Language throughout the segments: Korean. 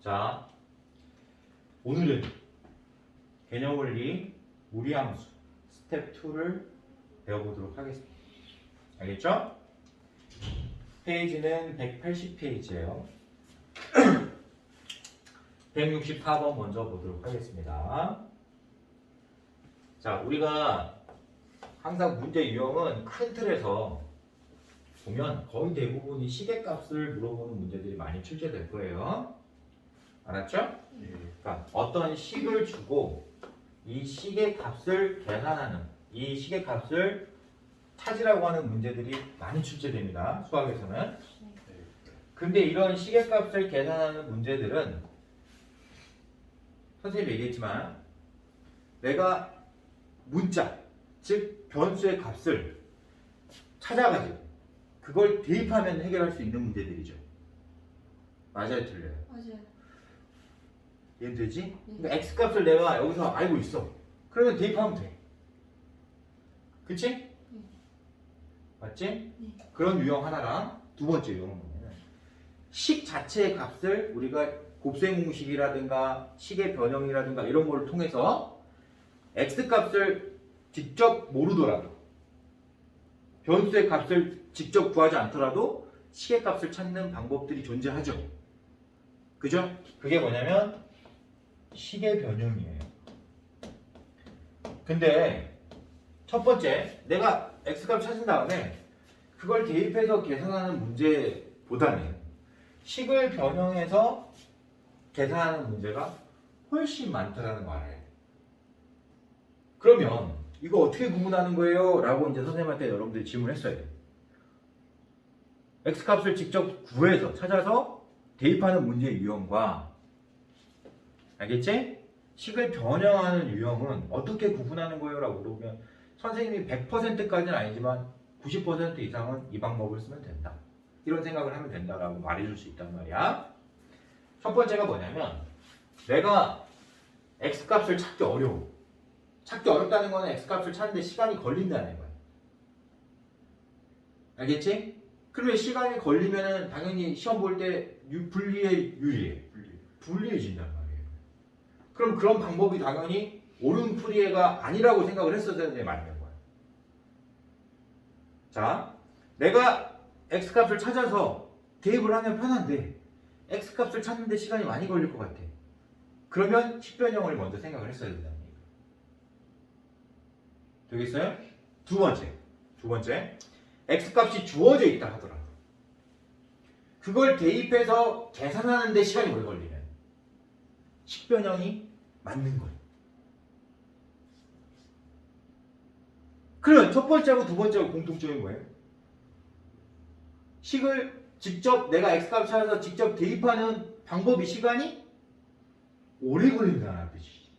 자, 오늘은 개념원리 무리함수 스텝 2를 배워보도록 하겠습니다. 알겠죠? 페이지는 180페이지예요. 164번 먼저 보도록 하겠습니다. 자, 우리가 항상 문제 유형은 큰 틀에서 보면 거의 대부분이 시계값을 물어보는 문제들이 많이 출제될 거예요. 알았죠? 그러니까 어떤 식을 주고 이 시계값을 계산하는, 이 시계값을 찾으라고 하는 문제들이 많이 출제됩니다. 수학에서는. 근데 이런 시계값을 계산하는 문제들은 선생님이 얘기했지만 내가 문자, 즉 변수의 값을 찾아가지고 그걸 대입하면 해결할 수 있는 문제들이죠. 맞아요, 틀려요? 맞아요. 이해되지? 그러니까 x값을 내가 여기서 알고 있어. 그러면 대입하면 돼. 그치? 네. 맞지? 네. 그런 유형 하나랑 두 번째 유형은 뭐냐면 식 자체의 값을 우리가 곱셈 공식이라든가 식의 변형이라든가 이런 걸 통해서 x값을 직접 모르더라도 변수의 값을 직접 구하지 않더라도 식의 값을 찾는 방법들이 존재하죠. 그죠? 그게 뭐냐면 식의 변형이에요. 근데 첫 번째, 내가 x값 찾은 다음에 그걸 대입해서 계산하는 문제보다는 식을 변형해서 계산하는 문제가 훨씬 많다라는 거 알아요. 그러면 이거 어떻게 구분하는 거예요? 라고 이제 선생님한테 여러분들이 질문했어야 돼요. x값을 직접 구해서 찾아서 대입하는 문제의 유형과 알겠지? 식을 변형하는 유형은 어떻게 구분하는 거예요? 라고 물어보면 선생님이 100%까지는 아니지만 90% 이상은 이 방법을 쓰면 된다. 이런 생각을 하면 된다라고 말해줄 수 있단 말이야. 첫 번째가 뭐냐면 내가 x값을 찾기 어려워. 찾기 어렵다는 거는 x값을 찾는데 시간이 걸린다는 거야. 알겠지? 그러면 시간이 걸리면은 당연히 시험 볼 때 유리해. 불리해진단 말이에요. 그럼 그런 방법이 당연히 옳은 풀이해가 아니라고 생각을 했어야 되는데 맞는 거야. 자, 내가 x값을 찾아서 대입을 하면 편한데 x값을 찾는데 시간이 많이 걸릴 것 같아. 그러면 식변형을 먼저 생각을 했어야 된다는 얘기예요. 되겠어요? 두 번째, x값이 주어져 있다 하더라도 그걸 대입해서 계산하는데 시간이 오래 걸리면 식변형이 맞는 거예요. 그러면 첫 번째하고 두 번째하고 공통점이 뭐예요? 식을 직접 내가 x값을 찾아서 직접 대입하는 방법이 시간이 오래 걸린다는 뜻이지.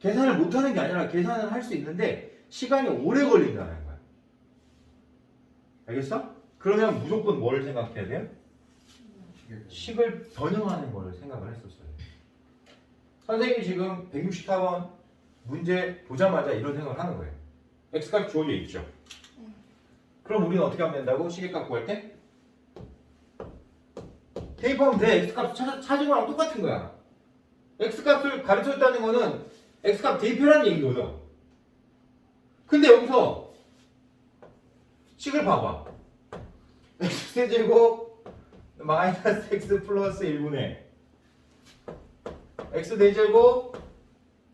계산을 못하는 게 아니라 계산을 할 수 있는데 시간이 오래 걸린다는 거야. 알겠어? 그러면 무조건 뭘 생각해야 돼요? 식을 변형하는 걸 생각을 했었어요. 선생님이 지금 164번 문제 보자마자 이런 생각을 하는 거예요. x값 주어져 있죠. 그럼 우리는 어떻게 하면 된다고? 시계값 구할 때? 대입하면 돼. x값 찾은 거랑 똑같은 거야. x값을 가르쳐줬다는 거는 x값 대입해라는 얘기거든. 근데 여기서 식을 봐봐. x제곱 마이너스 x 플러스 1분의 x제곱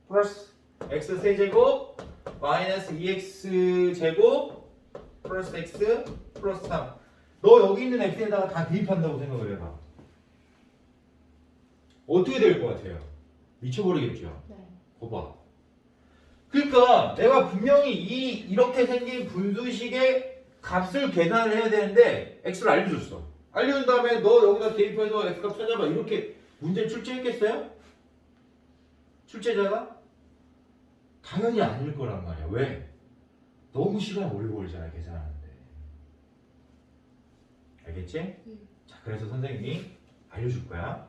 플러스 x세제곱 마이너스 2x제곱 플러스 x 플러스 3. 너 여기 있는 x에다가 다 대입한다고 생각을 해봐. 어떻게 될 것 같아요? 미쳐버리겠죠? 네. 거봐. 그러니까 내가 분명히 이렇게 생긴 분수식의 값을 계산을 해야 되는데 x를 알려줬어. 알려준 다음에 너 여기다 대입해서 x값 찾아봐. 이렇게 문제 출제했겠어요? 출제자가? 당연히 아닐 거란 말이야. 왜? 너무 시간이 오래 걸리잖아, 계산하는데. 알겠지? 자, 그래서 선생님이 알려줄 거야.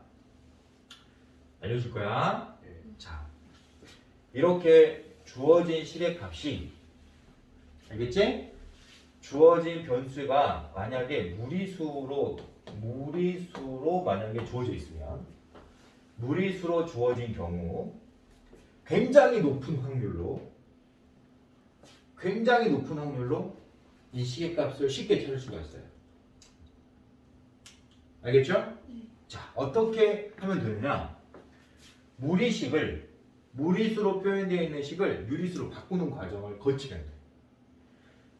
자, 이렇게 주어진 식의 값이, 알겠지? 주어진 변수가 만약에 무리수로 무리수로 만약에 주어져 있으면 무리수로 주어진 경우 굉장히 높은 확률로 이 식의 값을 쉽게 찾을 수가 있어요. 알겠죠? 네. 자, 어떻게 하면 되느냐? 무리수로 표현되어 있는 식을 유리수로 바꾸는 과정을 거치면 돼요.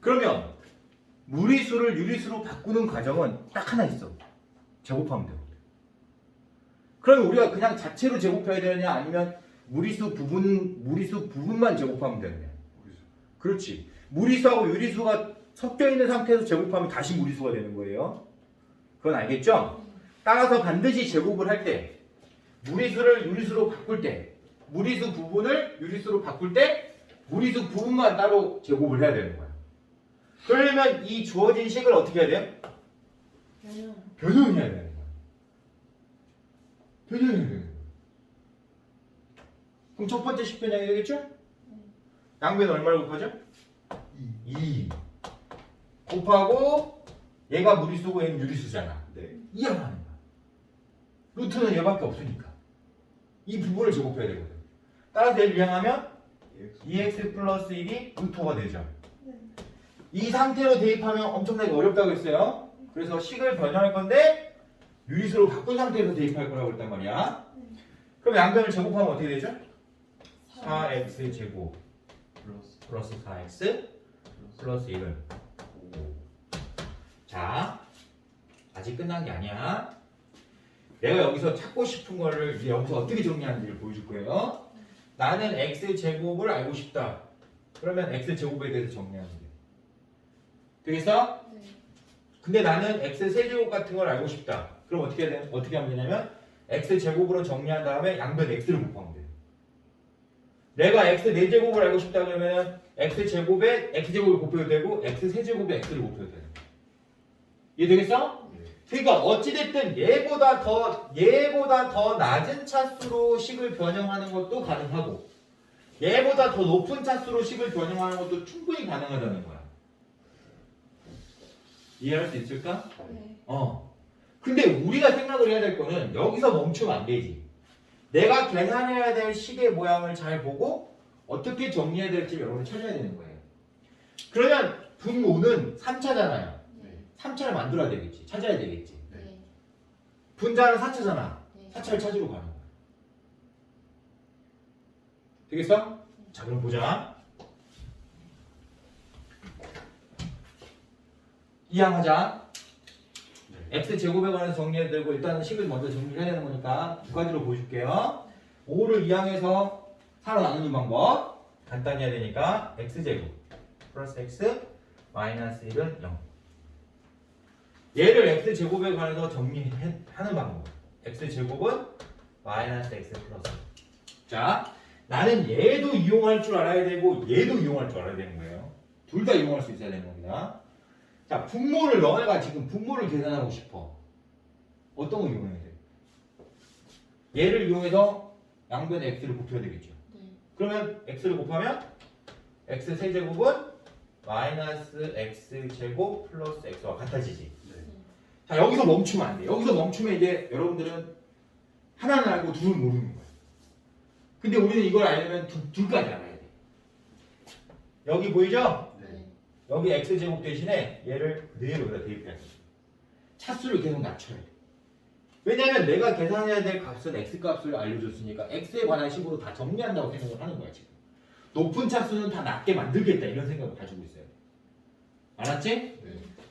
그러면 무리수를 유리수로 바꾸는 과정은 딱 하나 있어. 제곱하면 돼요. 그러면 우리가 그냥 자체로 제곱해야 되느냐 아니면 무리수 부분만 제곱하면 되느냐? 그렇지. 무리수하고 유리수가 섞여 있는 상태에서 제곱하면 다시 무리수가 되는 거예요. 그건 알겠죠? 따라서 반드시 제곱을 할 때 무리수를 유리수로 바꿀 때 무리수 부분을 유리수로 바꿀 때 무리수 부분만 따로 제곱을 해야 되는 거야. 그러려면 이 주어진 식을 어떻게 해야 돼요? 변형해야 되는 거야. 변형해야 되는 거야. 그럼 첫 번째 식 변형이 되겠죠? 양변 얼마를 곱하죠? 2 곱하고 얘가 무리수고 얘는 유리수잖아. 네. 이항하는 거야. 루트는 얘밖에 없으니까 이 부분을 제곱해야 되거든. 따라서 얘를 이항하면 2x 플러스 1이 루트가 되죠. 이 상태로 대입하면 엄청나게 어렵다고 했어요. 그래서 식을 변형할 건데 유리수로 바꾼 상태에서 대입할 거라고 했단 말이야. 그럼 양변을 제곱하면 어떻게 되죠? 4x 제곱 플러스 4x 플러스 1은 5. 자, 아직 끝난 게 아니야. 내가 여기서 찾고 싶은 거를 이제 여기서 어떻게 정리하는지를 보여줄 거예요. 나는 x 제곱을 알고 싶다. 그러면 x 제곱에 대해서 정리하면 돼. 되겠어? 네. 근데 나는 x 세제곱 같은 걸 알고 싶다. 그럼 어떻게 하면 되냐면 x 제곱으로 정리한 다음에 양변 x를 곱하면 돼. 내가 x 4제곱을 알고 싶다 그러면 x 제곱에 x 제곱을 곱해도 되고 x 세제곱에 x를 곱해도 되는 거야. 이해되겠어? 그러니까 어찌됐든 얘보다 더 낮은 차수로 식을 변형하는 것도 가능하고 얘보다 더 높은 차수로 식을 변형하는 것도 충분히 가능하다는 거야. 이해할 수 있을까? 네. 근데 우리가 생각을 해야 될 거는 여기서 멈추면 안 되지. 내가 계산해야 될 식의 모양을 잘 보고 어떻게 정리해야 될지 여러분이 찾아야 되는 거예요. 그러면 분모는 3차잖아요. 네. 3차를 만들어야 되겠지. 찾아야 되겠지. 네. 분자는 4차잖아. 네. 4차를 찾으러 가는 거야. 되겠어? 자, 그럼 보자. 이항하자. x제곱에 관해서 정리해야 되고 일단은 식을 먼저 정리해야 되는 거니까 두 가지로 보여줄게요. 5를 이항해서 4로 나누는 방법 간단히 해야 되니까 x제곱 플러스 x 마이너스 1은 0. 얘를 x제곱에 관해서 정리하는 방법 x제곱은 마이너스 x 플러스. 자, 나는 얘도 이용할 줄 알아야 되고 얘도 이용할 줄 알아야 되는 거예요. 둘 다 이용할 수 있어야 되는 겁니다. 자, 분모를 너네가 지금 분모를 계산하고 싶어. 어떤 거 이용해야 돼? 얘를 이용해서 양변에 x를 곱해야 되겠죠. 네. 그러면 x를 곱하면 x 세제곱은 마이너스 x 제곱 플러스 x와 같아지지. 자, 여기서 멈추면 안 돼. 여기서 멈추면 이제 여러분들은 하나는 알고 둘은 모르는 거야. 근데 우리는 이걸 알려면 둘까지 알아야 돼. 여기 보이죠? 네. 여기 x제곱 대신에 얘를 그대로 여기다 대입해야 돼. 차수를 계속 낮춰야 돼. 왜냐면 내가 계산해야 될 값은 x값을 알려줬으니까 x에 관한 식으로 다 정리한다고 생각을 하는 거야 지금. 높은 차수는 다 낮게 만들겠다 이런 생각을 가지고 있어요. 알았지? 네.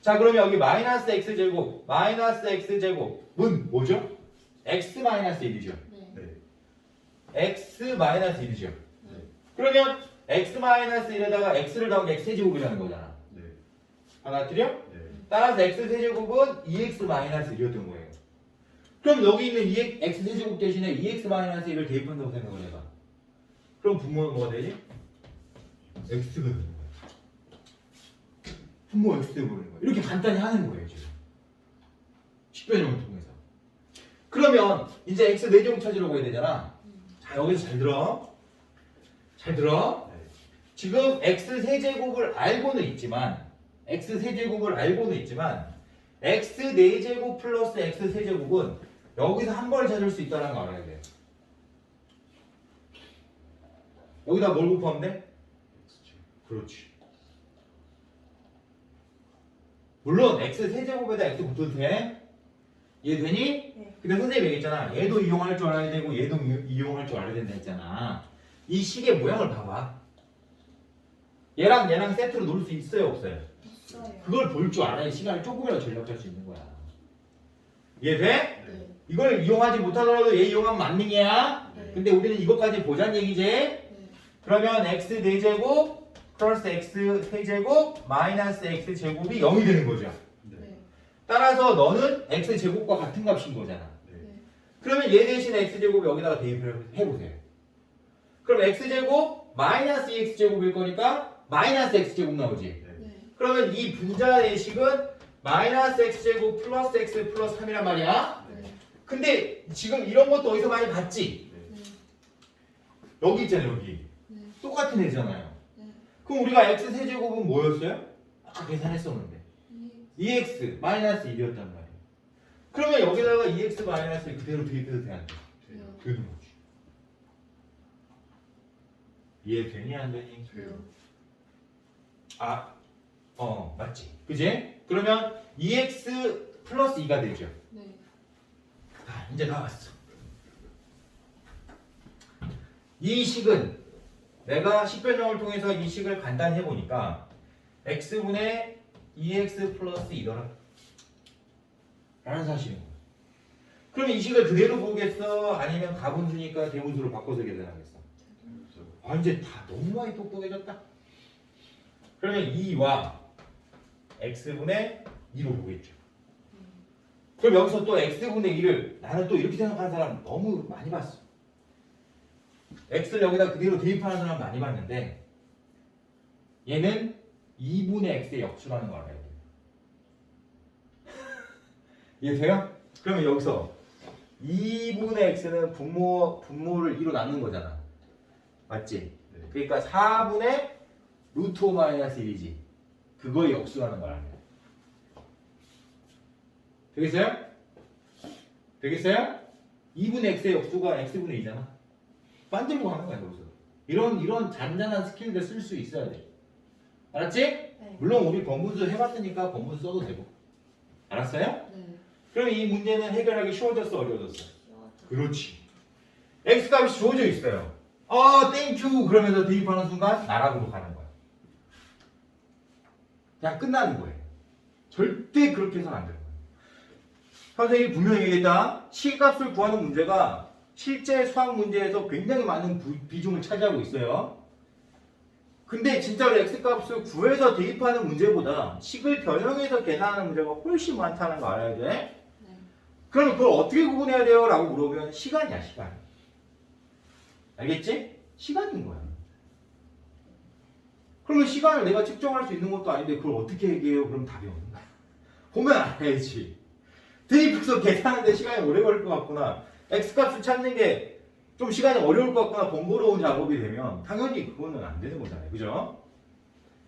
자, 그러면 여기 마이너스 x제곱은 뭐죠? x 마이너스 1이죠. 네. x 마이너스 1이죠. 네. 그러면 x 마이너스 1에다가 x를 더하면 x 세제곱이라는 거잖아. 알아들여? 따라서 x 세제곱은 2x 마이너스 1이었던 거예요. 그럼 여기 있는 x 세제곱 대신에 2x 마이너스 1을 대입한다고 생각을 해봐. 그럼 분모는 뭐가 되지? x가 되는 거야. 분모 x 되버리는 거야. 이렇게 간단히 하는 거예요 지금. 식변형을 통해서. 그러면 이제 x 4제곱 찾으려고 해야 되잖아. 자, 여기서 잘 들어. 잘 들어. 지금 x 세제곱을 알고는 있지만 x 4제곱 플러스 x 세제곱은 여기서 한 번에 찾을 수 있다는 거 알아야 돼요. 여기다 뭘 곱하면 돼? 그렇지. 물론 x 세제곱에다 x 붙어도 돼. 이해되니? 네. 근데 선생님이 얘기했잖아. 얘도 이용할 줄 알아야 되고 얘도 이용할 줄 알아야 된다 했잖아. 이 식의 모양을 봐봐. 얘랑 얘랑 세트로 놓을 수 있어요 없어요? 있어요. 그걸 볼 줄 알아야 시간을 조금이라도 절약할 수 있는 거야. 이해돼? 네. 이걸 이용하지 못하더라도 얘 이용하면 만능이야. 네. 근데 우리는 이것까지 보자는 얘기지. 네. 그러면 x 4제곱 플러스 x 세제곱 마이너스 x 제곱이 0이 되는 거죠. 네. 따라서 너는 x 제곱과 같은 값인 거잖아. 네. 그러면 얘 대신 x 제곱 여기다가 대입을 해보세요. 그럼 x 제곱 마이너스 2x 제곱일 거니까 마이너스 x 제곱 나오지. 네. 그러면 이 분자 대식은 마이너스 x 제곱 플러스 x 플러스 3이란 말이야. 네. 근데 지금 이런 것도 어디서 많이 봤지? 네. 여기 있잖아요, 여기. 네. 똑같은 애잖아요. 네. 그럼 우리가 x 세제곱은 뭐였어요? 아까 계산했었는데. 이 2x 마이너스 1이었단 말이에요. 그러면 여기다가 2x 마이너스 그대로 대입해도 돼, 안 돼? 돼요. 되는 거지. 이해되니 안 되니? 돼요. 맞지. 그지? 그러면 2x 플러스 2가 되죠. 네. 이제 나왔어. 이 식은 내가 식변형을 통해서 이 식을 간단히 해보니까 x분의 2x 플러스 2더라 라는 사실인 거야. 그럼 이 식을 그대로 보겠어? 아니면 가분수니까 대분수로 바꿔서 계산하겠어? 이제 다 너무 많이 똑똑해졌다. 그러면 2와 x분의 2로 보겠죠. 그럼 여기서 또 x분의 2를 나는 또 이렇게 생각하는 사람 너무 많이 봤어. x를 여기다 그대로 대입하는 사람 많이 봤는데 얘는 2분의 x의 역수라는 걸 알아야 돼요. 이해돼요? 그러면 여기서 2분의 x는 분모를 2로 나누는 거잖아. 맞지? 네. 그러니까 4분의 루트 5 마이너스 1이지. 그거의 역수라는 걸 알아야 돼. 되겠어요? 되겠어요? 2분의 x의 역수가 x분의 2잖아. 만들고 가는 거야, 여기서. 이런 잔잔한 스킬들 쓸 수 있어야 돼. 알았지? 네. 물론 우리 번분수 해봤으니까 번분수 써도 되고. 알았어요? 네. 그럼 이 문제는 해결하기 쉬워졌어, 어려워졌어? 쉬워져. 그렇지. x값이 주어져 있어요. 땡큐! 그러면서 대입하는 순간 나락으로 가는 거야. 그냥 끝나는 거예요. 절대 그렇게 해서는 안 되는 거예요. 선생님이 분명히 얘기했다. 식값을 구하는 문제가 실제 수학 문제에서 굉장히 많은 비중을 차지하고 있어요. 근데 진짜로 x값을 구해서 대입하는 문제보다 식을 변형해서 계산하는 문제가 훨씬 많다는 거 알아야 돼. 네. 그럼 그걸 어떻게 구분해야 돼요? 라고 물어보면 시간이야, 시간. 알겠지? 시간인 거야. 그러면 시간을 내가 측정할 수 있는 것도 아닌데 그걸 어떻게 얘기해요? 그럼 답이 없는 거야. 보면 알아야지. 대입해서 계산하는데 시간이 오래 걸릴 것 같구나. x값을 찾는 게 좀 시간이 어려울 것 같거나 번거로운 작업이 되면 당연히 그거는 안 되는 거잖아요. 그죠?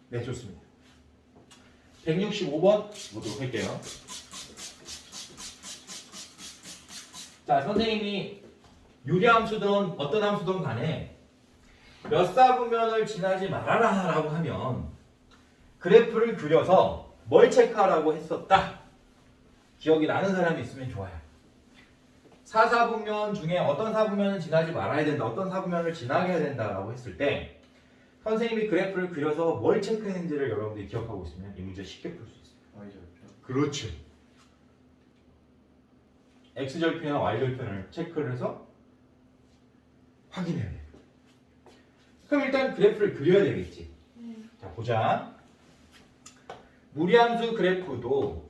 네, 좋습니다. 165번 보도록 할게요. 자, 선생님이 유리함수든 어떤 함수든 간에 몇 사분면을 지나지 말아라 라고 하면 그래프를 그려서 뭘 체크하라고 했었다. 기억이 나는 사람이 있으면 좋아요. 4사분면 중에 어떤 사분면은 지나지 말아야 된다, 어떤 사분면을 지나게 해야 된다라고 했을 때 선생님이 그래프를 그려서 뭘 체크했는지를 여러분들이 기억하고 있으면 이 문제 쉽게 풀 수 있어요. 그렇지. x절편이나 y절편을 체크를 해서 확인해야 돼요. 그럼 일단 그래프를 그려야 되겠지. 네. 자, 보자. 무리함수 그래프도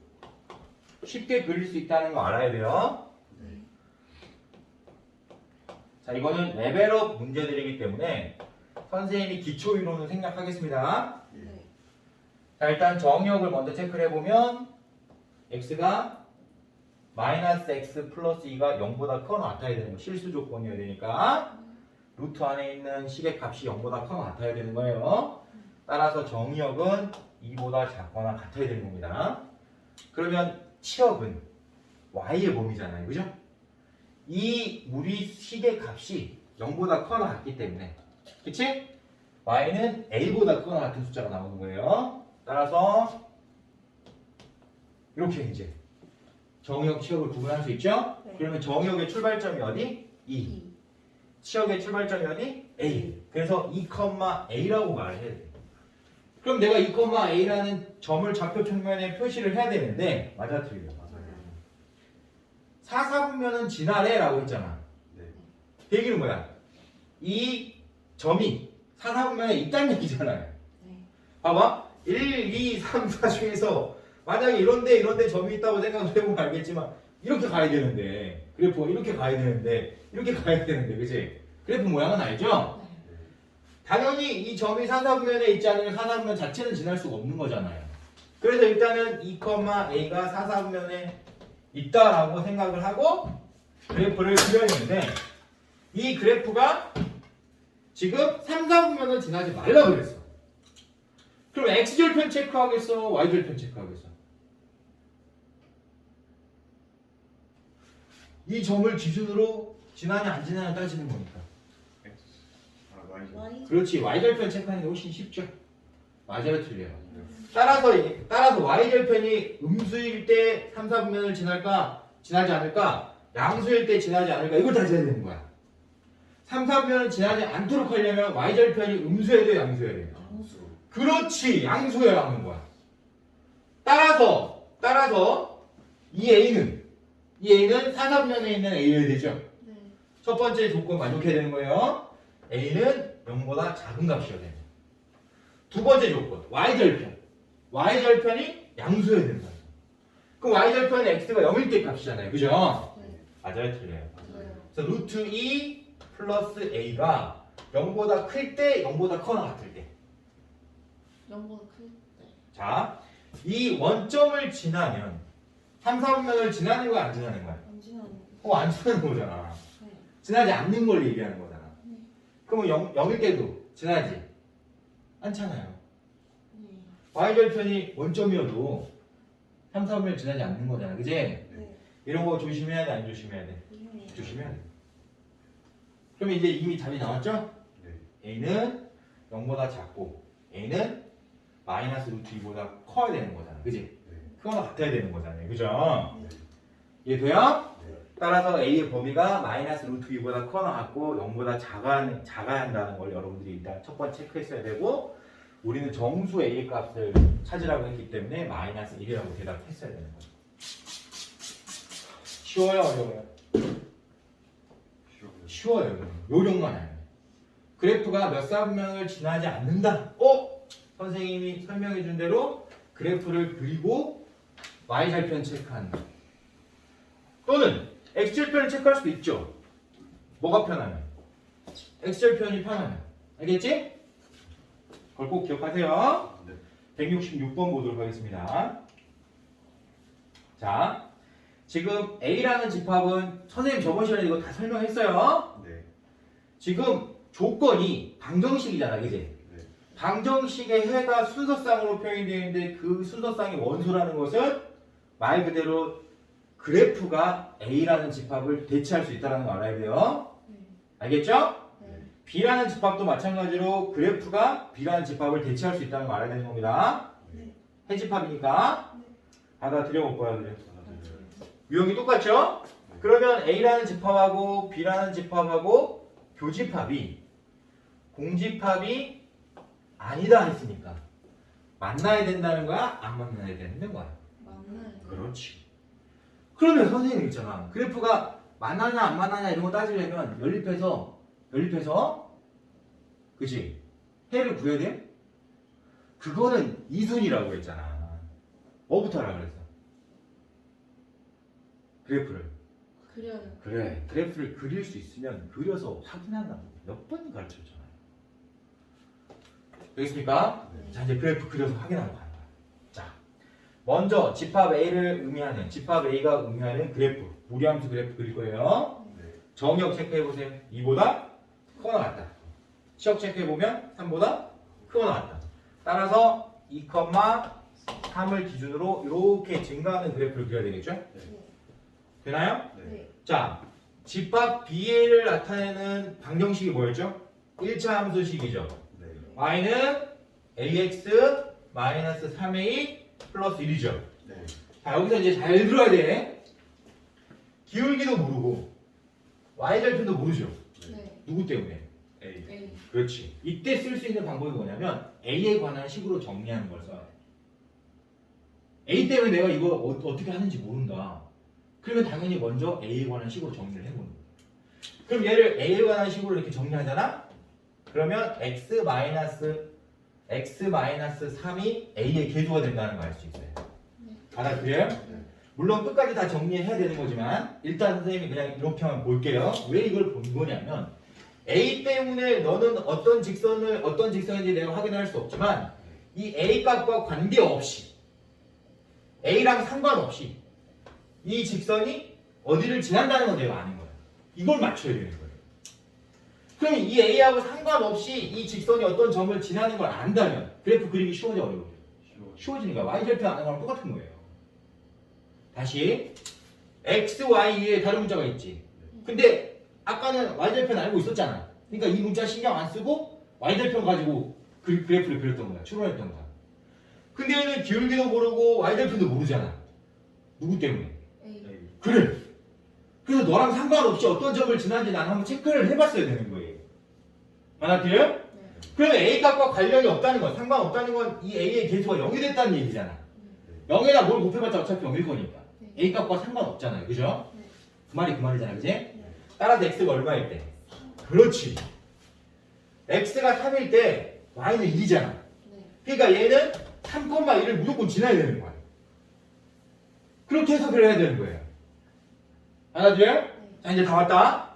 쉽게 그릴 수 있다는 거 알아야 돼요. 네. 자, 이거는 레벨업 문제들이기 때문에 선생님이 기초 이론을 생략하겠습니다. 네. 자, 일단 정역을 먼저 체크를 해보면 x가 마이너스 x 플러스 2가 0보다 커 같아야 되는 거 실수 조건이어야 되니까 루트 안에 있는 식의 값이 0보다 커 같아야 되는 거예요. 따라서 정역은 2보다 작거나 같아야 되는 겁니다. 그러면 치역은 y의 범위잖아요. 그죠? 이 우리 식의 값이 0보다 커나 같기 때문에 그치? y는 a보다 커나 같은 숫자가 나오는 거예요. 따라서 이렇게 이제 정의역 치역을 구분할 수 있죠? 네. 그러면 정의역의 출발점이 어디? 2. 치역의 출발점이 어디? A. 그래서 2,A라고 말을 해야 돼. 그럼 내가 2,A라는 점을 좌표 평면에 표시를 해야 되는데 맞아 틀려? 사사분면은 지나래라고 했잖아. 네. 그 얘기는 뭐야? 이 점이 사사분면에 있다는 얘기잖아요. 네. 봐봐. 1, 2, 3, 4 중에서 만약에 이런데 점이 있다고 생각을 해보면 알겠지만 이렇게 가야 되는데 그래프가 이렇게 가야 되는데 이렇게 가야 되는데 그치? 그래프 모양은 알죠? 네. 당연히 이 점이 사사분면에 있지 않으면 사사분면 자체는 지날 수가 없는 거잖아요. 그래서 일단은 2,A가 사사분면에 있다라고 생각을 하고 그래프를 그려내는데 이 그래프가 지금 3, 4분면을 지나지 말라 그랬어. 그럼 x절편 체크하겠어? y절편 체크하겠어? 이 점을 기준으로 지나냐 안 지나냐 따지는 거니까. Y. 그렇지. y절편 체크하는 게 훨씬 쉽죠. 맞아요, 틀려요. 따라서 y절편이 음수일 때 3, 4분면을 지날까? 지나지 않을까? 양수일 때 지나지 않을까? 이걸 따져야 되는 거야. 3, 4분면을 지나지 않도록 하려면 y절편이 음수해야 돼, 양수해야 돼? 양수. 그렇지. 양수해야 하는 거야. 따라서 이 A는 4, 4분면에 있는 A여야 되죠. 네. 첫 번째 조건 만족해야 되는 거예요. A는 0보다 작은 값이어야 돼요. 두 번째 조건, y절편. y절편이 양수여야 된다. 그럼 y절편은 x가 0일 때 값이잖아요. 그죠? 네. 맞아요, 틀려요? 맞아요. 그래서 루트 2 플러스 a가 0보다 클 때, 0보다 커나 같을 때. 0보다 클 때. 자, 이 원점을 지나면 3, 4분면을 지나는 거야, 안 지나는 거야? 안 지나는. 안 지나는 거잖아. 네. 지나지 않는 걸 얘기하는 거잖아. 네. 그러면 0일 때도 지나지 않잖아요. 네. y절편이 원점이어도 3, 4분면 지나지 않는 거잖아. 그지? 네. 이런 거 조심해야 돼, 안 조심해야 돼? 조심해요. 조심해야 돼. 그럼 이제 이미 답이 나왔죠? 네. a는 0보다 작고 a는 마이너스 루트 2보다 커야 되는 거잖아. 그지? 네. 크거나 같아야 되는 거잖아요. 그죠? 네. 이해돼요? 네. 따라서 a의 범위가 마이너스 루트 2보다 커나 같고 0보다 작아야 한다는 걸 여러분들이 일단 첫 번째 체크했어야 되고 우리는 정수 a 값을 찾으라고 했기 때문에 마이너스 1이라고 대답했어야 되는 거죠. 쉬워요? 어려워요? 쉬워요. 쉬워요. 요령만 알면. 그래프가 몇 사분면을 지나지 않는다. 선생님이 설명해 준 대로 그래프를 그리고 y절편 체크한다. 또는 x절편을 체크할 수도 있죠. 뭐가 편하면? x절편이 편하면. 알겠지? 그걸 꼭 기억하세요. 네. 166번 보도록 하겠습니다. 자, 지금 A라는 집합은 선생님 저번 시간에 이거 다 설명했어요. 네. 지금 조건이 방정식이잖아, 그지? 네. 방정식의 해가 순서쌍으로 표현이 되는데 그 순서쌍의 원소라는 것은 말 그대로 그래프가 A라는 집합을 대체할 수 있다는 거 알아야 돼요. 네. 알겠죠? 네. B라는 집합도 마찬가지로 그래프가 B라는 집합을 대체할 수 있다는 거 알아야 되는 겁니다. 네. 해집합이니까 네. 받아들여 못 받아들여? 받아들여요. 유형이 똑같죠? 그러면 A라는 집합하고 B라는 집합하고 교집합이 공집합이 아니다 했으니까 만나야 된다는 거야? 안 만나야 되는 거야? 맞나요? 그렇지. 그러면 선생님 있잖아. 그래프가 만나냐 안 만나냐 이런 거 따지려면 연립해서 그치? 해를 구해야 돼? 그거는 이순이라고 했잖아. 뭐부터 하라 그랬어? 그래프를. 그려요. 그래. 그래프를 그릴 수 있으면 그려서 확인한다고 몇 번 가르쳐줬잖아요. 되겠습니까? 네. 자, 이제 그래프 그려서 확인하러 가는 거야. 자, 먼저 집합 A가 의미하는 그래프, 무리함수 그래프 그릴 거예요. 네. 정의역 체크해 보세요. 2보다 크거나 같다. 시역 체크해 보면 3보다 크거나 같다. 따라서 2, 3을 기준으로 이렇게 증가하는 그래프를 그려야 되겠죠? 되나요? 네. 자, 집합 BA를 나타내는 방정식이 뭐였죠? 1차 함수식이죠. 네. y는 ax 마이너스 3a 플러스 1이죠. 네. 자, 여기서 이제 잘 들어야 돼. 기울기도 모르고 y절편도 모르죠. 네. 누구 때문에? A. A. 그렇지. 이때 쓸 수 있는 방법이 뭐냐면 a에 관한 식으로 정리하는 걸 써야 돼. a 때문에 내가 이거 어떻게 하는지 모른다. 그러면 당연히 먼저 a에 관한 식으로 정리를 해보는 거야. 그럼 얘를 a에 관한 식으로 이렇게 정리하잖아? 그러면 x 마이너스 3이 a의 계수가 된다는 걸 알 수 있어요. 네. 알아들어요? 네. 물론 끝까지 다 정리해야 되는 거지만 일단 선생님이 그냥 이렇게만 볼게요. 왜 이걸 본 거냐면 a 때문에 너는 어떤 직선인지 내가 확인할 수 없지만 이 a 값과 관계없이 a랑 상관없이 이 직선이 어디를 지난다는 건 내가 아는 거야. 이걸 맞춰야 되는 거예요. 그럼 이 a하고 상관없이 이 직선이 어떤 점을 지나는 걸 안다면 그래프 그리기 쉬워져 어려워져? 쉬워지니까 y절편 아는 거랑 똑같은 거예요. 다시 x, y 위에 다른 문자가 있지. 근데 아까는 y절편 알고 있었잖아. 그러니까 이 문자 신경 안 쓰고 y절편 가지고 그래프를 그렸던 거야. 추론했던 거야. 근데 얘는 기울기도 모르고 y절편도 모르잖아. 누구 때문에? A. A. 그래. 그래서 너랑 상관없이 어떤 점을 지난지 나는 한번 체크를 해봤어야 되는 거예요. 알아들어요? 네. 그러면 a 값과 관련이 없다는 건 상관없다는 건 이 a의 계수가 0이 됐다는 얘기잖아. 0에다 뭘 곱해봤자 어차피 0일 거니까. 네. a 값과 상관없잖아요. 그죠? 네. 그 말이 그 말이잖아. 그지? 네. 따라서 x가 얼마일 때? 그렇지. x가 3일 때 y는 1이잖아. 네. 그러니까 얘는 3,1을 무조건 지나야 되는 거야. 그렇게 해석을 해야 되는 거예요. 알아들어요? 네. 자, 이제 다 왔다.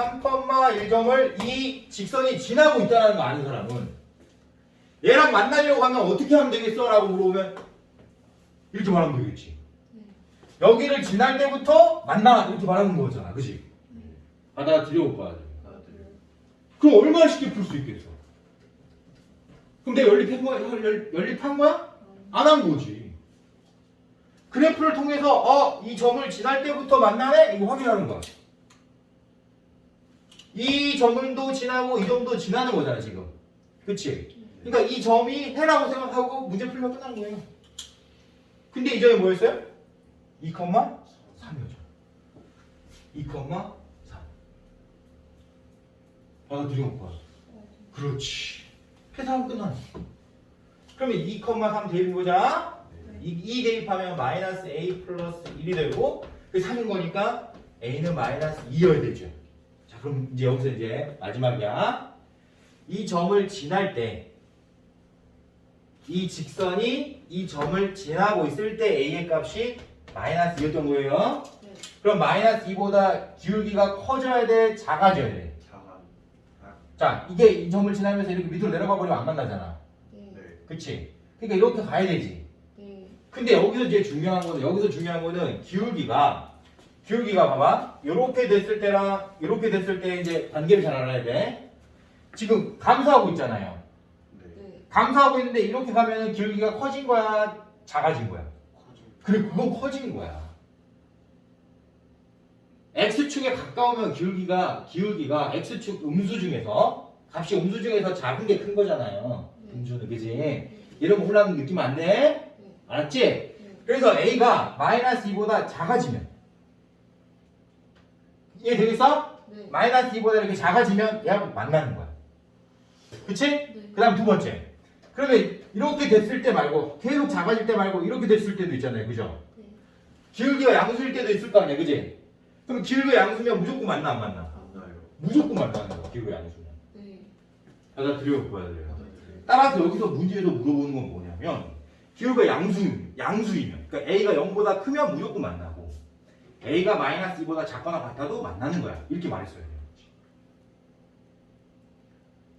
3,1점을 이 직선이 지나고 있다는 거 아는 사람은 얘랑 만나려고 하면 어떻게 하면 되겠어? 라고 물어보면 이렇게 말하면 되겠지. 네. 여기를 지날 때부터 만나 이렇게 말하는 거잖아. 그치? 네. 받아들여 못 받아들여? 받아들여요. 그럼 얼마나 쉽게 풀 수 있겠어? 그럼 내가 연립한 거야? 연립한 거야? 안 한 거지. 그래프를 통해서 이 점을 지날 때부터 만나네? 이거 확인하는 거야. 이 점도 지나고 이 점도 지나는 거잖아 지금. 그치? 그러니까 이 점이 해라고 생각하고 문제 풀면 끝난 거예요. 근데 이 점이 뭐였어요? 2,3이었죠. 2,3. 받아들여 못 봐. 그렇지. 계산하면 끝나네. 그러면 2,3 대입해보자. 네. 2 대입하면 마이너스 a 플러스 1이 되고 그 3인 거니까 a는 마이너스 2여야 되죠. 자, 그럼 이제 여기서 이제 마지막이야. 이 점을 지날 때 이 직선이 이 점을 지나고 있을 때 a의 값이 마이너스 2였던 거예요. 네. 그럼 마이너스 2보다 기울기가 커져야 돼? 작아져야 돼? 자가. 자, 이게 이 점을 지나면서 이렇게 밑으로 내려가 버리면 안 만나잖아. 네. 네. 그치? 그러니까 이렇게 가야 되지. 네. 근데 여기서 이제 중요한 거는 기울기가 봐봐. 요렇게 됐을 때랑 요렇게 됐을 때 이제 관계를 잘 알아야 돼. 지금 감소하고 있잖아요. 네. 네. 감소하고 있는데 이렇게 가면은 기울기가 커진 거야? 작아진 거야? 커져. 그래, 그건 커진 거야. X축에 가까우면 기울기가 X축 음수 중에서 값이 음수 중에서 작은 게 큰 거잖아요. 네. 음수는 그지? 네. 이런 거 혼란는 느낌 안 돼? 네. 알았지? 네. 그래서 A가 마이너스 2보다 작아지면 이해 되겠어? 네. 마이너스 2보다 이렇게 작아지면 얘하고 만나는 거야. 그치? 네. 그 다음 두 번째. 그러면 이렇게 됐을 때 말고 계속 작아질 때 말고 이렇게 됐을 때도 있잖아요. 그죠? 네. 기울기가 양수일 때도 있을 거 아니야. 그지? 그럼 기울기가 양수면 무조건 만나 안 만나? 안 나요. 무조건 만나는 거야. 기울기가 양수면. 네. 받아들여 봐야 돼요. 받아들여요. 따라서 여기서 문제에서 물어보는 건 뭐냐면 기울기가 양수이면 그러니까 A가 0보다 크면 무조건 만나고 A가 마이너스 2보다 작거나 같아도 만나는 거야. 이렇게 말했어야 돼요.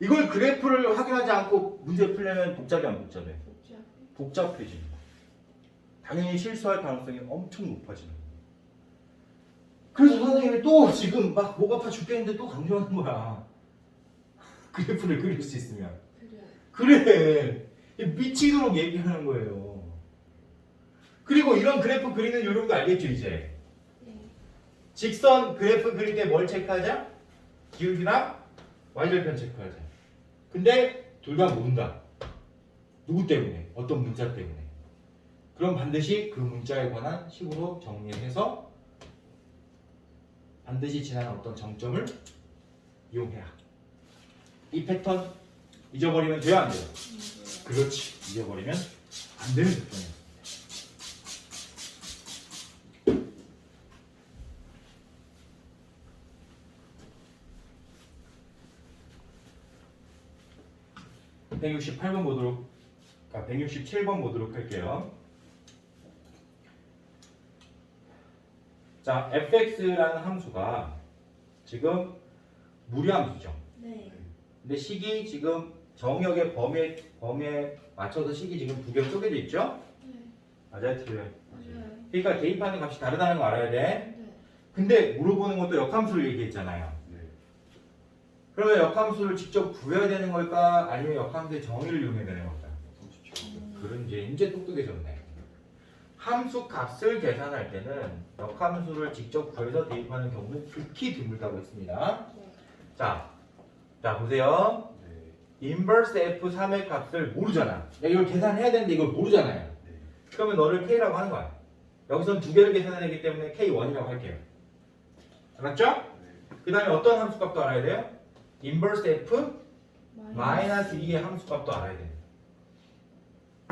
이걸 그래프를 확인하지 않고 문제 풀려면 복잡해 안 복잡해? 복잡. 복잡해지는 거야. 당연히 실수할 가능성이 엄청 높아지는 거야. 그래서 선생님이 또 지금 막 목 아파 죽겠는데 또 강조하는 거야. 그래프를 그릴 수 있으면. 그래요. 그래. 미치도록 얘기하는 거예요. 그리고 이런 그래프 그리는 요령도 알겠죠 이제. 네. 직선 그래프 그릴 때 뭘 체크하자? 기울기랑 y절편 체크하자. 근데 둘 다 모른다. 누구 때문에? 어떤 문자 때문에. 그럼 반드시 그 문자에 관한 식으로 정리해서 반드시 지나는 어떤 정점을 이용해라. 이 패턴 잊어버리면 돼요, 안 돼요? 그렇지. 잊어버리면 안 되는 패턴이에요. (168번) 보도록, 167번 보도록 할게요. 자, fx라는 함수가 지금 무리함수죠. 네. 근데 식이 지금 정역의 범위에 맞춰서 식이 지금 두 개로 쪼개져 있죠? 네. 맞아요, 틀려요? 맞아요. 그러니까 대입하는 값이 다르다는 거 알아야 돼. 네. 근데 물어보는 것도 역함수를 얘기했잖아요. 그러면 역함수를 직접 구해야 되는 걸까? 아니면 역함수의 정의를 이용해야 되는 걸까? 그런 이제 똑똑해졌네. 함수 값을 계산할 때는 역함수를 직접 구해서 대입하는 경우는 극히 드물다고 했습니다. 네. 자 보세요. 인버스 F3의 값을 모르잖아. 내가 이걸 계산해야 되는데 이걸 모르잖아요. 그러면 너를 K라고 하는 거야. 여기선 두 개를 계산해야 되기 때문에 K1이라고 할게요. 알았죠? 그 다음에 어떤 함수값도 알아야 돼요? 인버스 F 마이너스 2의 함수값도 알아야 돼요.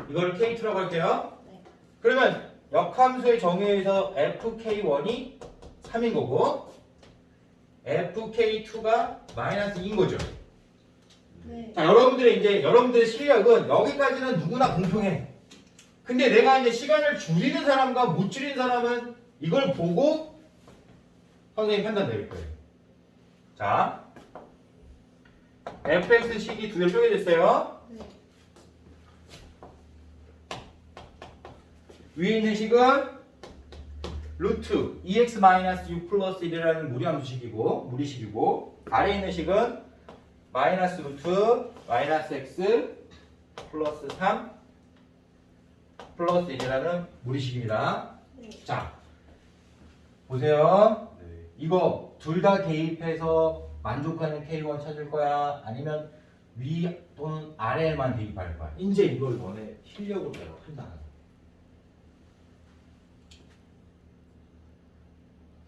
이걸 K2라고 할게요. 네. 그러면 역함수의 정의에서 FK1이 3인 거고 FK2가 마이너스 2인 거죠. 네. 자, 여러분들의 실력은 여기까지는 누구나 공평해. 근데 내가 이제 시간을 줄이는 사람과 못 줄이는 사람은 이걸 보고 선생님 판단 내릴 거예요. 자, fx 식이 두 개 쪼개졌어요. 네. 위에 있는 식은 루트 2x-6 플러스 1이라는 무리함수식이고 아래에 있는 식은 마이너스 루트 마이너스 x 플러스 3 플러스 1이라는 무리식입니다. 네. 자, 보세요. 이거 둘 다 대입해서 만족하는 K1 찾을 거야? 아니면 위 또는 아래에만 대입할 거야? 이제 이걸 너네 실력으로 내가 판단하는 거야.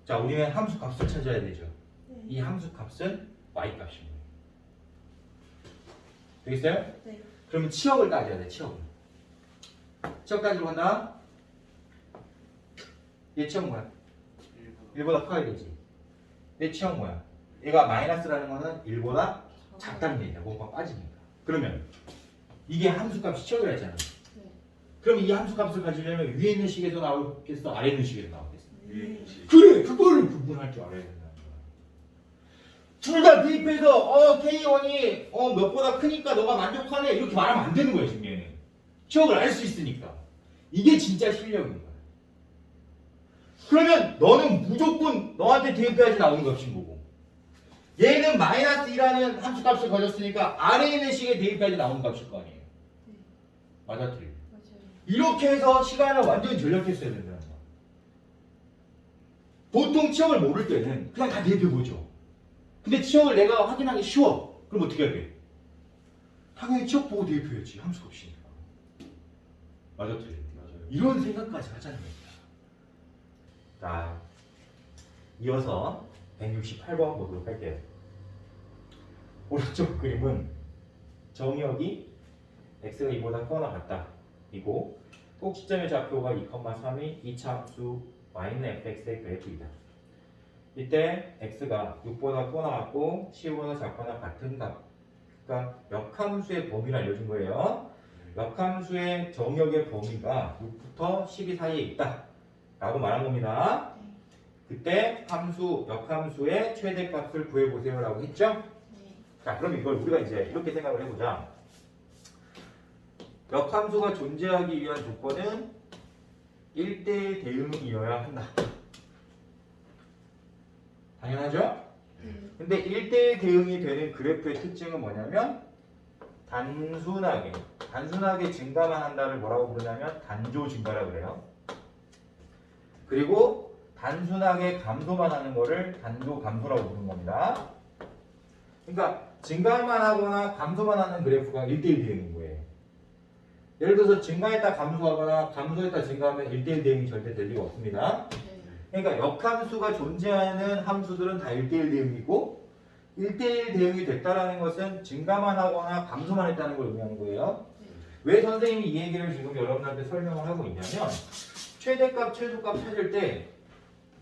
자, 우리는 함수 값을 찾아야 되죠. 네. 이 함수 값은 y 값입니다. 되겠어요? 네. 그러면 치역을 따져야 돼. 치역 따지러 간다. 얘 치역 뭐야? 1보다 커야 되지. 내 치역 뭐야? 얘가 마이너스라는 거는 1보다 작다는 얘기야. 뭐가 빠지니까. 그러면 이게 함수값이 치역이라 했잖아. 네. 그럼 이 함수값을 가지려면 위에 있는 식에서 나오겠어? 아래 있는 식에서 나오겠어? 네. 그래, 그거를 구분할 줄 알아야 된다는 거야. 둘 다 대입해서 K1이 몇보다 크니까 너가 만족하네 이렇게 말하면 안 되는 거야 지금 얘는. 치역을 알 수 있으니까. 이게 진짜 실력인 거야. 그러면 너는 무조건 너한테 대입해야지 나오는 값인 거고 얘는 마이너스 2라는 함수값을 가졌으니까 아래에 있는 식에 대입해야지 나오는 값일 거 아니에요. 네. 맞아, 틀려. 맞아요. 이렇게 해서 시간을 완전히 절약했어야 된다는 거야. 보통 치역을 모를 때는 그냥 다 대입해보죠. 근데 치역을 내가 확인하기 쉬워. 그럼 어떻게 해야 돼? 당연히 치역 보고 대입해야지. 함수값이니까. 맞아, 틀려. 이런 생각까지 하자는 겁니다. 자, 이어서 168번 보도록 할게요. 오른쪽 그림은 정역이 x가 2보다 크거나 같다. 이고 꼭지점의 좌표가 2,3이 이차함수 y는 fx의 그래프이다. 이때 x가 6보다 크거나 같고 10보다 작거나 같은 값. 그러니까 역함수의 범위를 알려준 거예요. 역함수의 정역의 범위가 6부터 12 사이에 있다 라고 말한 겁니다. 네. 그때 역함수의 최대값을 구해보세요 라고 했죠? 네. 자, 그럼 이걸 우리가 이제 이렇게 생각을 해보자. 역함수가 존재하기 위한 조건은 1대1 대응이어야 한다. 당연하죠? 네. 근데 1대1 대응이 되는 그래프의 특징은 뭐냐면 단순하게 단순하게 증가만 한다를 뭐라고 부르냐면 단조 증가라고 그래요. 그리고 단순하게 감소만 하는 거를 단조 감소라고 부르는 겁니다. 그러니까 증가만 하거나 감소만 하는 그래프가 1대1 대응인 거예요. 예를 들어서 증가했다 감소하거나 감소했다 증가하면 1대1 대응이 절대 될 리가 없습니다. 그러니까 역함수가 존재하는 함수들은 다 1대1 대응이고 1대1 대응이 됐다라는 것은 증가만 하거나 감소만 했다는 걸 의미하는 거예요. 왜 선생님이 이 얘기를 지금 여러분한테 설명을 하고 있냐면 최대값, 최소값 찾을 때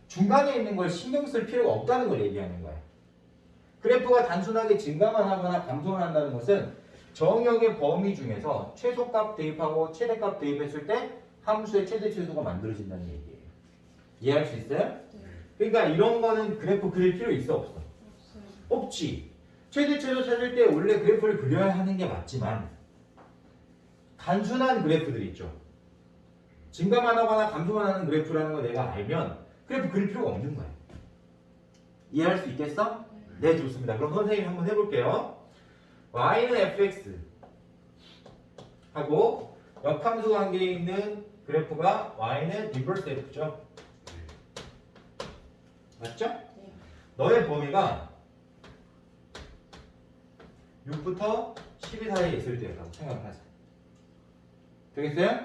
중간에 있는 걸 신경 쓸 필요가 없다는 걸 얘기하는 거예요. 그래프가 단순하게 증가만 하거나 감소만 한다는 것은 정역의 범위 중에서 최소값 대입하고 최대값 대입했을 때 함수의 최대 최소가 만들어진다는 얘기예요. 이해할 수 있어요? 그러니까 이런 거는 그래프 그릴 필요 있어 없어? 없지. 최대 최소 찾을 때 원래 그래프를 그려야 하는 게 맞지만 단순한 그래프들 있죠. 증가만 하거나 감소만 하는 그래프라는 거 내가 알면 그래프 그릴 필요가 없는 거예요. 이해할 수 있겠어? 네, 좋습니다. 그럼 선생님이 한번 해볼게요. y는 fx 하고 역함수 관계에 있는 그래프가 y는 인버스 f죠. 맞죠? 너의 범위가 6부터 12 사이에 있을 때라고 생각하자. 되겠어요?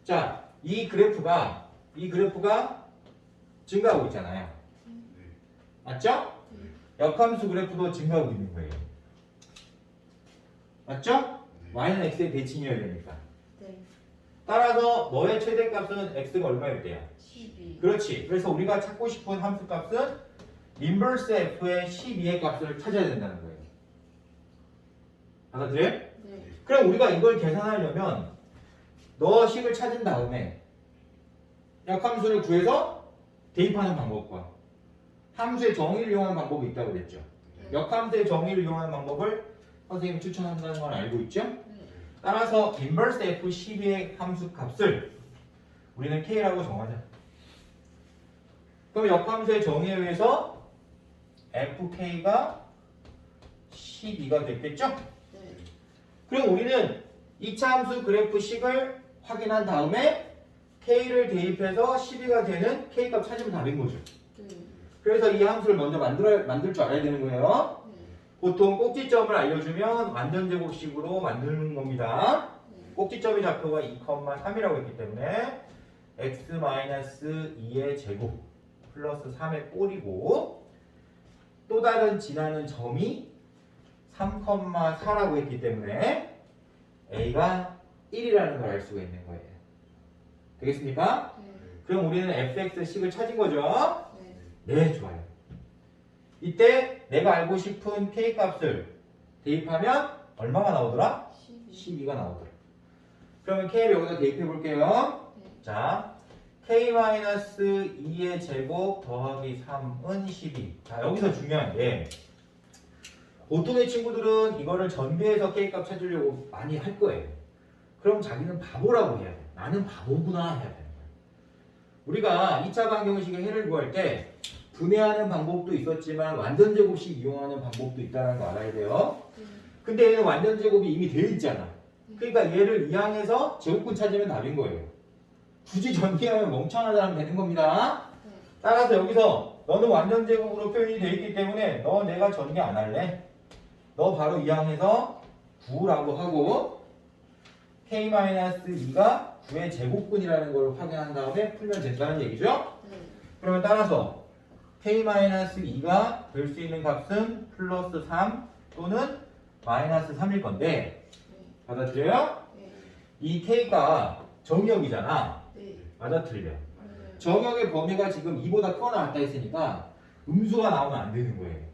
자, 이 그래프가 증가하고 있잖아요. 맞죠? 역함수 그래프도 증가하고 있는 거예요. 맞죠? y는 x의 대칭이어야 되니까. 따라서 너의 최대값은 x가 얼마일 때야? 12. 그렇지. 그래서 우리가 찾고 싶은 함수값은 인버스 f의 12의 값을 찾아야 된다는 거예요. 알아들어요? 네. 그럼 우리가 이걸 계산하려면 너 식을 찾은 다음에 역함수를 구해서 대입하는 방법과 함수의 정의를 이용하는 방법이 있다고 그랬죠. 역함수의 정의를 이용하는 방법을 선생님이 추천한다는 건 알고 있죠? 따라서 인버스 f12의 함수 값을 우리는 k라고 정하자. 그럼 역함수의 정의에 의해서 fk가 12가 됐겠죠? 그럼 우리는 2차 함수 그래프 식을 확인한 다음에 k를 대입해서 12가 되는 k값 찾으면 답인 거죠. 그래서 이 함수를 먼저 만들 줄 알아야 되는 거예요. 보통 꼭지점을 알려주면 완전제곱식으로 만드는 겁니다. 꼭지점의 좌표가 2,3이라고 했기 때문에 x-2의 제곱 플러스 3의 꼴이고 또 다른 지나는 점이 3,4라고 했기 때문에 a가 1이라는 걸 알 수가 있는 거예요. 되겠습니까? 그럼 우리는 fx식을 찾은 거죠? 네, 좋아요. 이때 내가 알고 싶은 k값을 대입하면 얼마가 나오더라? 12가 나오더라. 그러면 k를 여기다 대입해 볼게요. 자, k-2의 제곱 더하기 3은 12. 자, 여기서 중요한 게 보통의 친구들은 이거를 전개해서 k값 찾으려고 많이 할 거예요. 그럼 자기는 바보라고 해야 돼. 나는 바보구나 해야 돼. 우리가 2차 방정식의 해를 구할 때 분해하는 방법도 있었지만 완전제곱식 이용하는 방법도 있다는 거 알아야 돼요. 근데 얘는 완전제곱이 이미 되어 있잖아. 그러니까 얘를 이항해서 제곱근 찾으면 답인 거예요. 굳이 전개하면 멍청한 사람 되는 겁니다. 따라서 여기서 너는 완전제곱으로 표현이 되어 있기 때문에 너 내가 전개 안 할래. 너 바로 이항해서 9라고 하고 k-2가 9의 제곱근이라는 걸 확인한 다음에 풀면 된다는 얘기죠. 그러면 따라서 k-2가 될 수 있는 값은 플러스 3 또는 마이너스 3일 건데 받아들여요? 이 k가 정역이잖아. 맞아 틀려? 정역의 범위가 지금 2보다 크거나 같다 했으니까 음수가 나오면 안 되는 거예요.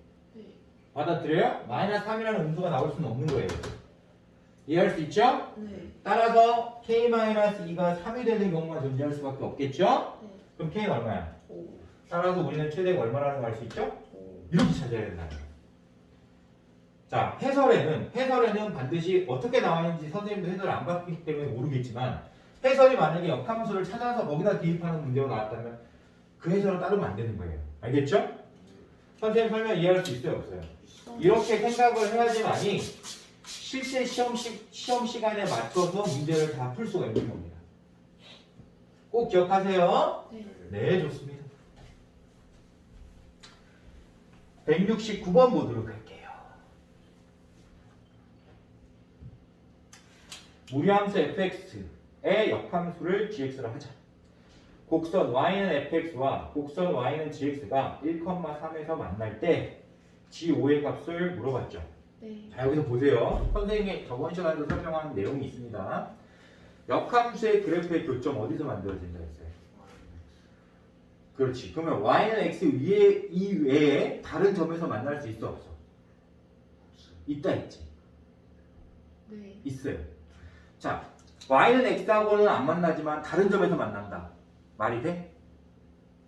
받아들여요? 마이너스 3이라는 음수가 나올 수는 없는 거예요. 이해할 수 있죠? 따라서 k-2가 3이 되는 경우가 존재할 수밖에 없겠죠? 그럼 k는 얼마야? 따라서 우리는 최대가 얼마라는 걸 알 수 있죠? 이렇게 찾아야 된다. 자, 해설에는 반드시 어떻게 나와 있는지 선생님도 해설을 안 받기 때문에 모르겠지만 해설이 만약에 역함수를 찾아서 거기다 대입하는 문제가 나왔다면 그 해설은 따르면 안 되는 거예요. 알겠죠? 선생님 설명 이해할 수 있어요? 없어요? 이렇게 생각을 해야지만이 실제 시험 시간에 맞춰서 문제를 다 풀 수가 있는 겁니다. 꼭 기억하세요. 네. 네, 좋습니다. 169번 보도록 할게요. 무리함수 fx의 역함수를 gx로 하자. 곡선 y는 fx와 곡선 y는 gx가 1,3에서 만날 때 g5의 값을 물어봤죠. 네. 자, 여기서 보세요. 선생님이 저번 시간에도 설명한 내용이 있습니다. 역함수의 그래프의 교점 어디서 만들어진다 했어요? 그렇지. 그러면 y는 x 위에 이외에 다른 점에서 만날 수 있어 없어? 있다 있지. 네. 있어요. 자, y는 x하고는 안 만나지만 다른 점에서 만난다. 말이 돼?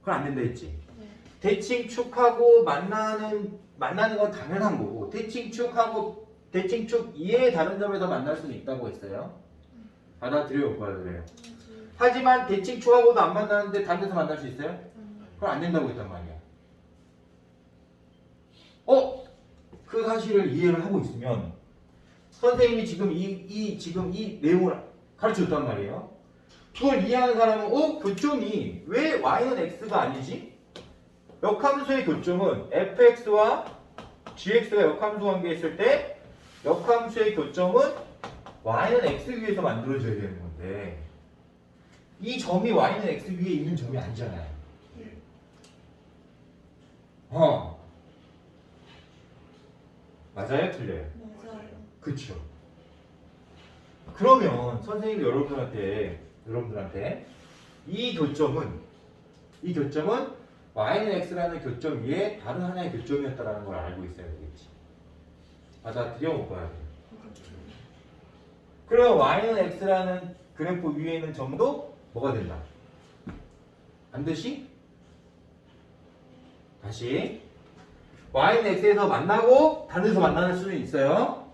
그건 안 된다 했지. 네. 대칭축하고 만나는 건 당연한 거고 대칭축하고 대칭축 이외의 다른 점에서 만날 수는 있다고 했어요. 받아들여요, 못 받아들여요? 하지만 대칭축하고도 안 만나는데 다른 데서 만날 수 있어요? 그건 안 된다고 했단 말이야. 그 사실을 이해를 하고 있으면 선생님이 지금 이 내용을 가르쳐줬단 말이에요. 그걸 이해하는 사람은 교점이 왜 y는 x가 아니지? 역함수의 교점은 fx와 gx가 역함수 관계에 있을 때 역함수의 교점은 y는 x 위에서 만들어져야 되는 건데 이 점이 y는 x 위에 있는 점이 아니잖아요. 맞아요? 틀려요? 맞아요. 그쵸. 그러면 선생님이 여러분들한테 이 교점은 y는 x라는 교점 위에 다른 하나의 교점이었다는 걸 알고 있어야 되겠지. 받아들여 못 봐야 돼. 그럼 y는 x라는 그래프 위에 있는 점도 뭐가 된다? 반드시 다시 y는 x에서 만나고 다른 데서 만나는 수는 있어요.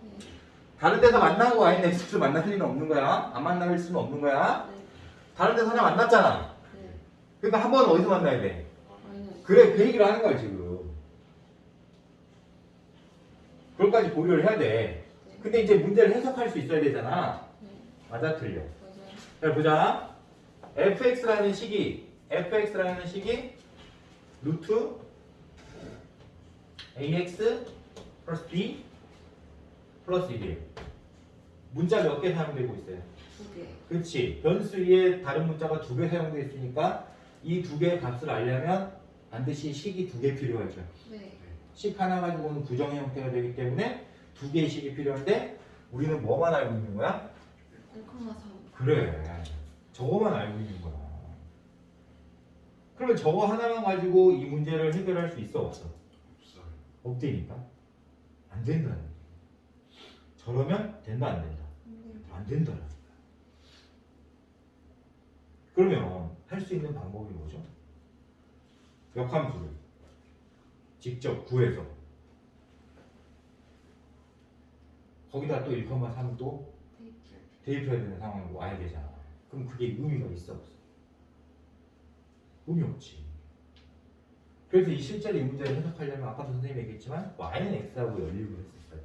다른 데서 만나고 y는 x에서 만날 수는 없는 거야. 안 만날 수는 없는 거야. 네. 다른 데서 하나 만났잖아. 네. 그러니까 한 번은 어디서 만나야 돼? 아니요. 그래, 그 얘기를 하는 거야 지금. 그걸까지 고려를 해야 돼. 근데 이제 문제를 해석할 수 있어야 되잖아. 네. 맞아, 틀려. 맞아요. 자, 보자. fx라는 식이 루트 ax 플러스 b 플러스 1이에요. 문자 몇 개 사용되고 있어요? 2개. 그렇지. 변수 위에 다른 문자가 2개 사용되어 있으니까 이 2개의 값을 알려면 반드시 식이 2개 필요하죠. 네. 식 하나 가지고는 부정의 형태가 되기 때문에 2개의 식이 필요한데 우리는 뭐만 알고 있는 거야? 1,3. 그래. 저거만 알고 있는 거야. 그러면 저거 하나만 가지고 이 문제를 해결할 수 있어 없어? 없대니까. 안 된다는 거야. 저러면 된다 안 된다? 안 된다는 거야. 그러면 할 수 있는 방법이 뭐죠? 역함수를 직접 구해서 거기다 또 1,3도 대입해야 되는 상황으로 와야 되잖아. 그럼 그게 의미가 있어 없어? 의미 없지. 그래서 이 실제로 이 문제를 해석하려면 아까도 선생님이 얘기했지만 y는 x하고 연립을 했었어요.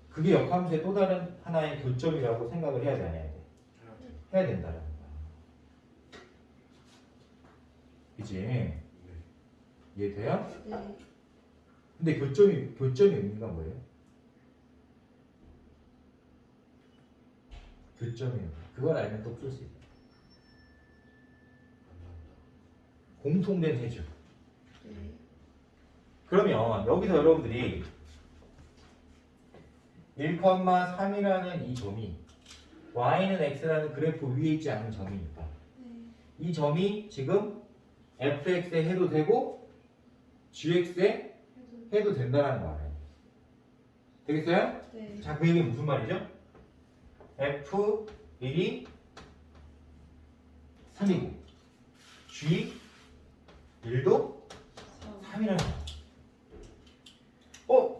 그게 역함수의 또 다른 하나의 교점이라고 생각을 해야 돼, 안 해야 돼? 해야 된다는 거야. 그치? 이해돼요? 네. 근데 교점의 의미가 뭐예요? 교점의 의미. 그걸 알면 또 풀 수 있다. 공통된 해죠. 네. 그러면 여기서 여러분들이 1,3이라는 이 점이 y는 x라는 그래프 위에 있지 않은 점이니까 네. 이 점이 지금 fx에 해도 되고 gx에 해도 된다는 거 알아요. 되겠어요? 네. 자, 그 얘기는 무슨 말이죠? f1이 3이고 g1도 3이라는 거야.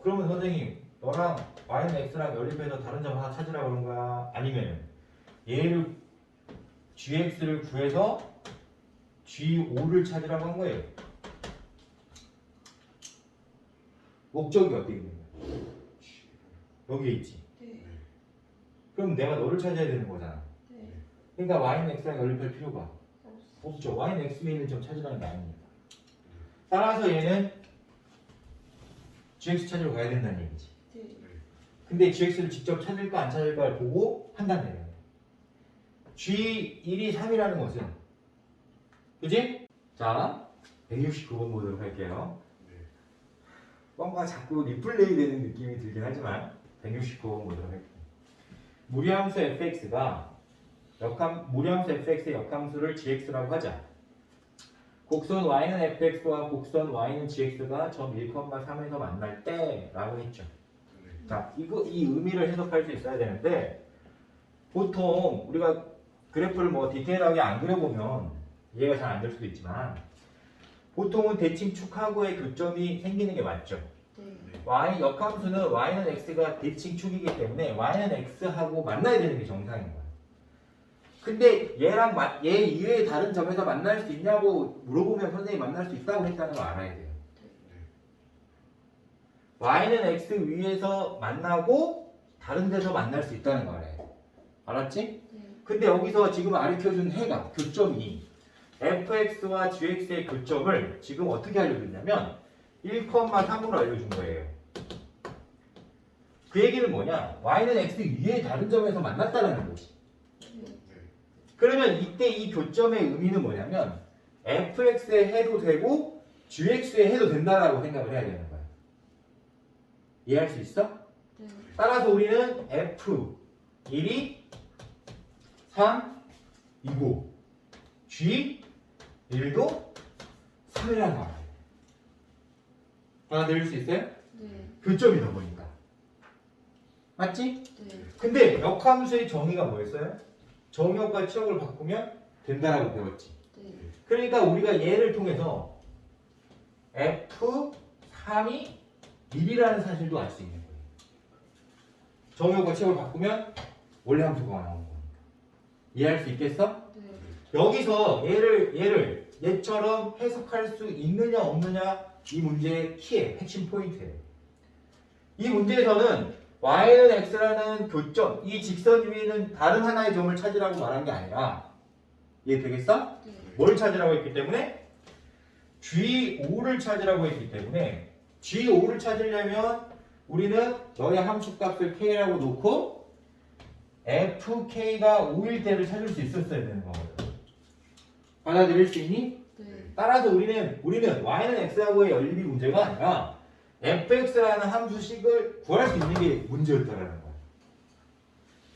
그러면 선생님 너랑 y는 x랑 연립해서 다른 점 하나 찾으라고 그런 거야? 아니면 얘를 gx를 구해서 g5를 찾으라고 한 거예요? 목적이 어떻게 있는 거야? 여기에 있지. 네. 그럼 내가 너를 찾아야 되는 거잖아. 네. 그러니까 y는 x랑 연립할 필요가 없죠. y는 x 위에 있는 점 찾으라는 게 아니니까. 따라서 얘는 gx 찾으러 가야 된다는 얘기지. 네. 근데 gx를 직접 찾을까 안 찾을까를 보고 판단 내려야 돼. g1이 3이라는 것은 그지? 자 169번 보도록 할게요. 뭔가 자꾸 리플레이 되는 느낌이 들긴 하지만 169번 보도록 할게요. 무리함수 fx가 무리함수 fx의 역함수를 gx라고 하자. 곡선 y는 fx와 곡선 y는 gx가 점 1,3에서 만날 때 라고 했죠. 자, 이 의미를 해석할 수 있어야 되는데 보통 우리가 그래프를 뭐 디테일하게 안 그려보면 이해가 잘 안 될 수도 있지만 보통은 대칭 축하고의 교점이 생기는 게 맞죠. 네. 역함수는 y는 x가 대칭 축이기 때문에 y는 x하고 만나야 되는 게 정상인 거야. 근데 얘 이외의 다른 점에서 만날 수 있냐고 물어보면 선생님이 만날 수 있다고 했다는 거 알아야 돼요. y는 x 위에서 만나고 다른 데서 만날 수 있다는 거 알아야 돼. 알았지? 네. 근데 여기서 지금 가르쳐준 해가 교점이 fx와 gx의 교점을 지금 어떻게 알려줬냐면 1,3으로 알려준 거예요. 그 얘기는 뭐냐? y는 x 위에 다른 점에서 만났다는 거지. 그러면 이때 이 교점의 의미는 뭐냐면 fx에 해도 되고 gx에 해도 된다라고 생각을 해야 되는 거야. 이해할 수 있어? 네. 따라서 우리는 f1이 3이고 g1도 3이라는 거 알아요. 알아들을 수 있어요? 네. 교점이다 보니까. 맞지? 네. 근데 역함수의 정의가 뭐였어요? 정의역과 치역을 바꾸면 된다라고 배웠지. 네. 그러니까 우리가 얘를 통해서 F3이 1이라는 사실도 알 수 있는 거예요. 정의역과 치역을 바꾸면 원래 함수가 나오는 거니까. 이해할 수 있겠어? 네. 여기서 얘처럼 해석할 수 있느냐 없느냐 이 문제의 키의 핵심 포인트예요. 이 문제에서는 y는 x라는 교점, 이 직선 위에 있는 다른 하나의 점을 찾으라고 말한 게 아니라 이해되겠어? 네. 뭘 찾으라고 했기 때문에? G5를 찾으라고 했기 때문에 G5를 찾으려면 우리는 너의 함수값을 K라고 놓고 FK가 5일 때를 찾을 수 있었어야 되는 거거든. 받아들일 수 있니? 네. 따라서 우리는 y는 x하고의 연립이 문제가 아니라 fx라는 함수식을 구할 수 있는 게 문제였다라는 거야.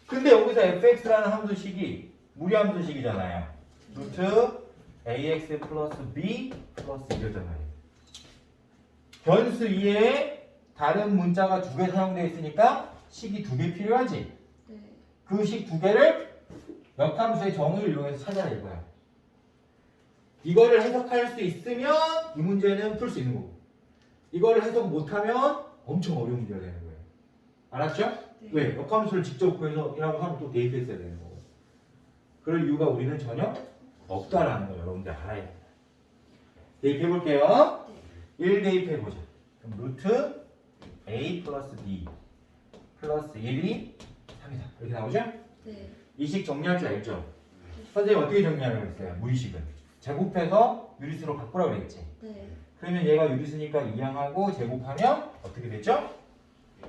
근데 여기서 fx라는 함수식이 무리함수식이잖아요. 루트 ax 플러스 b 플러스 1이었단 말이에요. 변수 위에 다른 문자가 두 개 사용되어 있으니까 식이 두 개 필요하지. 네. 그 식 두 개를 역함수의 정의를 이용해서 찾아야 될 거야. 이거를 해석할 수 있으면 이 문제는 풀 수 있는 거고, 이거를 해석 못하면 엄청 어려운 문제가 되는 거예요. 알았죠? 네. 왜? 역함수를 직접 구해서 이라고 하면 또 대입했어야 되는 거고. 그럴 이유가 우리는 전혀 없다라는 걸 여러분들 알아야 돼요. 대입해 볼게요. 1 대입해 보자. 그럼 루트 a 플러스 b 플러스 1이 3이다. 이렇게 나오죠? 네. 이 식 정리할 줄 알죠? 선생님 어떻게 정리하려고 했어요? 무의식은 제곱해서 유리수로 바꾸라고 그랬지. 네. 그러면 얘가 유리수니까 이항하고 제곱하면 어떻게 되죠?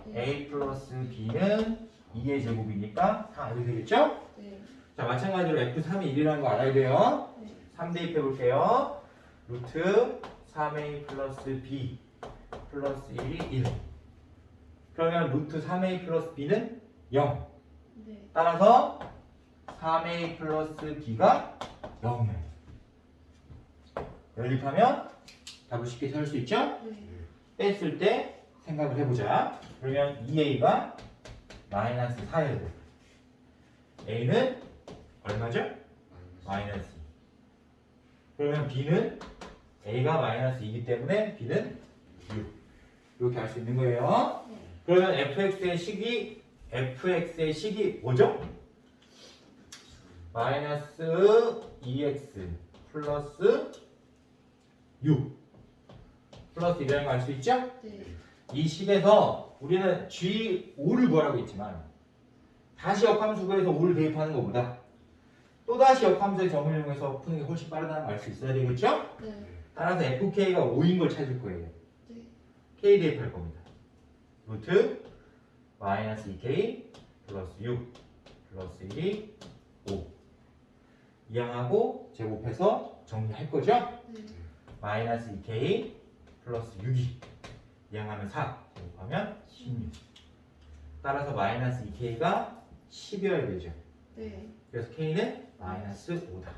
네. a 플러스 b는 2의 제곱이니까 4 이렇게 되겠죠? 네. 자, 마찬가지로 f3이 1이라는 거 알아야 돼요. 네. 3 대입해 볼게요. 루트 3a 플러스 b 플러스 1이 1. 그러면 루트 3a 플러스 b는 0. 네. 따라서 3a 플러스 b가 0이에요. 연립하면 답을 쉽게 찾을 수 있죠? 네. 뺐을 때 생각을 해보자. 그러면 2a가 마이너스 4예요. a는 얼마죠? 마이너스 2. 그러면 b는 a가 마이너스 2이기 때문에 b는 6. 이렇게 할 수 있는 거예요. 네. 그러면 fx의 식이 뭐죠? 마이너스 2x 플러스 6 플러스 1이라는 거 알 수 있죠? 네. 이 식에서 우리는 G5를 구하라고 했지만 다시 역함수 구해서 5를 대입하는 것보다 또다시 역함수의 점을 이용해서 푸는 게 훨씬 빠르다는 걸 알 수 있어야 되겠죠? 네. 따라서 FK가 5인 걸 찾을 거예요. 네. K 대입할 겁니다. 루트 마이너스 2K 플러스 6 플러스 1이 5 이항하고 제곱해서 정리할 거죠? 네. 마이너스 2K 플러스 6이 이항하면 4 제곱하면 16 따라서 마이너스 2K가 10이어야 되죠. 네. 그래서 K는 마이너스 5다.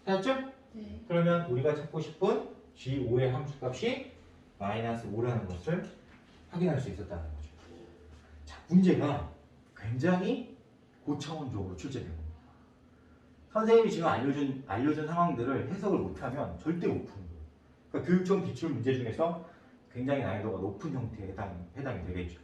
찾았죠? 네. 그러면 우리가 찾고 싶은 G5의 함수값이 마이너스 5라는 것을 확인할 수 있었다는 거죠. 자, 문제가 굉장히 고차원적으로 출제된 겁니다. 선생님이 지금 알려준 상황들을 해석을 못하면 절대 못 푸는 거예요. 그러니까 교육청 기출 문제 중에서 굉장히 난이도가 높은 형태에 해당이 되겠죠.